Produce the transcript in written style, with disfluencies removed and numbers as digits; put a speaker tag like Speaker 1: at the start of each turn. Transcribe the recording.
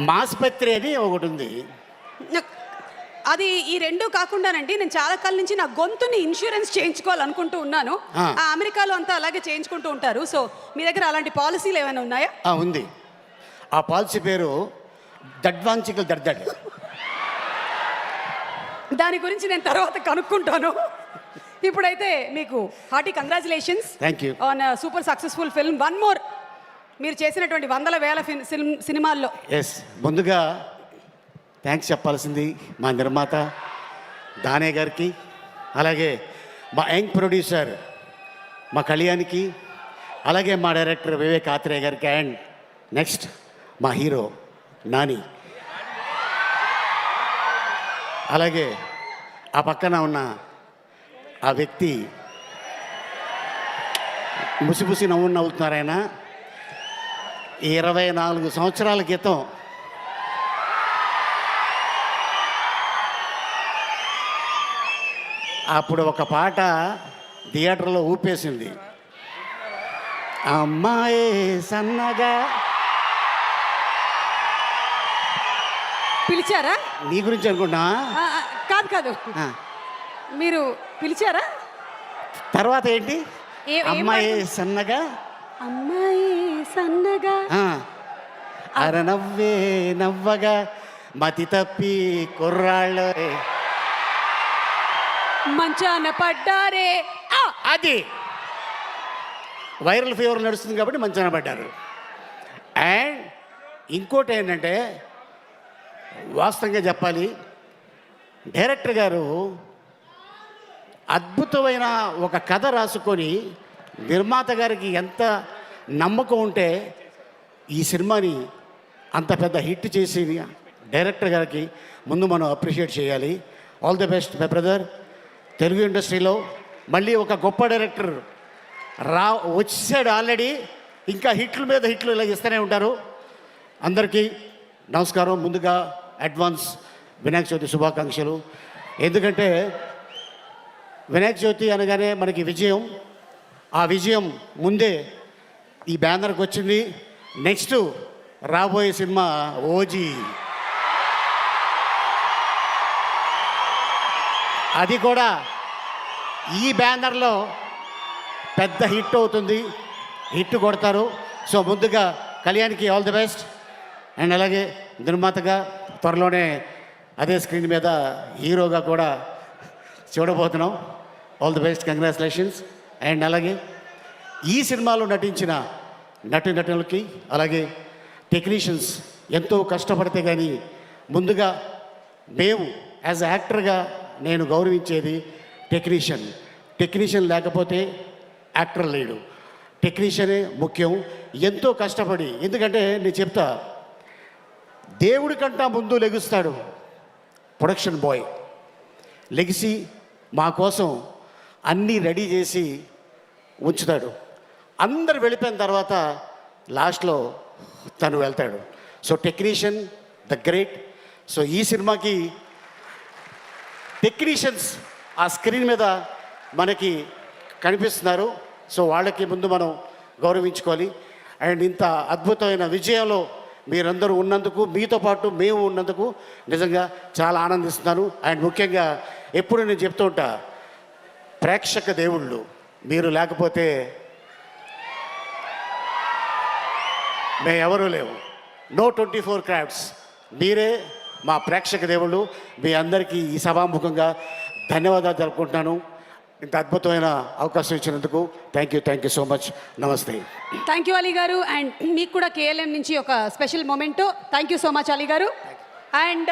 Speaker 1: మాస్పత్రి అని ఒకటి ఉంది.
Speaker 2: అది ఈ రెండు కాకుండానండి, నేను చాలా కాలం నుంచి నా గొంతుని ఇన్సూరెన్స్ చేయించుకోవాలనుకుంటూ ఉన్నాను. ఆ అమెరికాలో అంతా అలాగే చేయించుకుంటూ ఉంటారు. సో మీ దగ్గర అలాంటి పాలసీలు ఏమైనా ఉన్నాయా?
Speaker 1: ఉంది. ఆ పాలసీ పేరు దడ్వాంచికల్ దడ్దడ్.
Speaker 2: దాని గురించి నేను తర్వాత కనుక్కుంటాను. ఇప్పుడైతే మీకు hearty congratulations on super successful film. One more, మీరు చేసినటువంటి వందల వేల సినిమాల్లో.
Speaker 1: ఎస్, ముందుగా థ్యాంక్స్ చెప్పాల్సింది మా నిర్మాత దానే గారికి, అలాగే మా యంగ్ ప్రొడ్యూసర్ మా కళ్యాణ్కి, అలాగే మా డైరెక్టర్ వివేక్ ఆత్రేయ గారికి, అండ్ నెక్స్ట్ మా హీరో నాని, అలాగే ఆ పక్కన ఉన్న ఆ వ్యక్తి ముసిముసి నవ్వుతున్నారు. ఆయన 24 సంవత్సరాల క్రితం అప్పుడు ఒక పాట థియేటర్లో ఊపేసింది. అమ్మాయి సన్నగా.
Speaker 2: పిలిచారా?
Speaker 1: నీ గురించి అనుకుంటా.
Speaker 2: కాదు కాదు, మీరు పిలిచారా?
Speaker 1: తర్వాత ఏంటి? అమ్మాయి సన్నగా,
Speaker 2: అమ్మాయి సన్నగా,
Speaker 1: అర నవ్వే నవ్వగా, మతి తప్పి కుర్రాళ్ళ
Speaker 2: మంచాన పడ్డారే.
Speaker 1: అది వైరల్ ఫీవర్ నడుస్తుంది కాబట్టి మంచాన పడ్డారు. అండ్ ఇంకోటి ఏంటంటే, వాస్తవంగా చెప్పాలి, డైరెక్టర్ గారు అద్భుతమైన ఒక కథ రాసుకొని నిర్మాత గారికి ఎంత నమ్మకం ఉంటే ఈ సినిమాని అంత పెద్ద హిట్ చేసి డైరెక్టర్ గారికి ముందు మనం అప్రిషియేట్ చేయాలి. All the best my brother. Telugu ఇండస్ట్రీలో మళ్ళీ ఒక గొప్ప డైరెక్టర్ వచ్చాడు ఆల్రెడీ. ఇంకా హిట్ల మీద హిట్లు ఇలా ఇస్తూనే ఉంటారు. అందరికీ నమస్కారం. ముందుగా అడ్వాన్స్ వినాయక చవితి శుభాకాంక్షలు. ఎందుకంటే వినాయక చవితి అనగానే మనకి విజయం, ఆ విజయం ముందే ఈ బ్యానర్కి వచ్చింది. నెక్స్ట్ రాబోయే సినిమా ఓజీ, అది కూడా ఈ బ్యానర్లో పెద్ద హిట్ అవుతుంది, హిట్ కొడతారు. సో ముందుగా కళ్యాణ్కి ఆల్ ది బెస్ట్. అండ్ అలాగే నిర్మాతగా త్వరలోనే అదే స్క్రీన్ మీద హీరోగా కూడా చూడబోతున్నాం. All the best, congratulations. And అలాగే ఈ సినిమాలో నటించిన నటులకి, అలాగే టెక్నీషియన్స్ ఎంతో కష్టపడితే కానీ ముందుగా మేము యాజ్ యాక్టర్గా నేను గౌరవించేది టెక్నీషియన్ లేకపోతే యాక్టర్ లేడు. టెక్నీషియనే ముఖ్యం. ఎంతో కష్టపడి, ఎందుకంటే నేను చెప్తా, దేవుడి కంటా ముందు లెగుస్తాడు ప్రొడక్షన్ బాయ్. లెగిసి మా కోసం అన్నీ రెడీ చేసి ఉంచుతాడు. అందరు వెళ్ళిపోయిన తర్వాత లాస్ట్లో తను వెళ్తాడు. So technician the great. So ఈ సినిమాకి టెక్నీషియన్స్ ఆ స్క్రీన్ మీద మనకి కనిపిస్తున్నారు. సో వాళ్ళకి ముందు మనం గౌరవించుకోవాలి. అండ్ ఇంత అద్భుతమైన విజయంలో మీరందరూ ఉన్నందుకు, మీతో పాటు మేము ఉన్నందుకు నిజంగా చాలా ఆనందిస్తున్నాను. అండ్ ముఖ్యంగా ఎప్పుడు నేను చెప్తూ ఉంటా, ప్రేక్షక దేవుళ్ళు మీరు లేకపోతే మేము ఎవరూ లేవు. నో 24 క్రాఫ్ట్స్, మీరే మా ప్రేక్షక దేవుళ్ళు. మీ అందరికీ ఈ సభాముఖంగా ధన్యవాదాలు జరుపుకుంటున్నాను. ఇంత అద్భుతమైన అవకాశం ఇచ్చినందుకు థ్యాంక్ యూ సో మచ్. నమస్తే.
Speaker 2: థ్యాంక్ యూ అలీ గారు. అండ్ మీకు కూడా KLM నుంచి ఒక special moment. Thank you so much Ali గారు. అండ్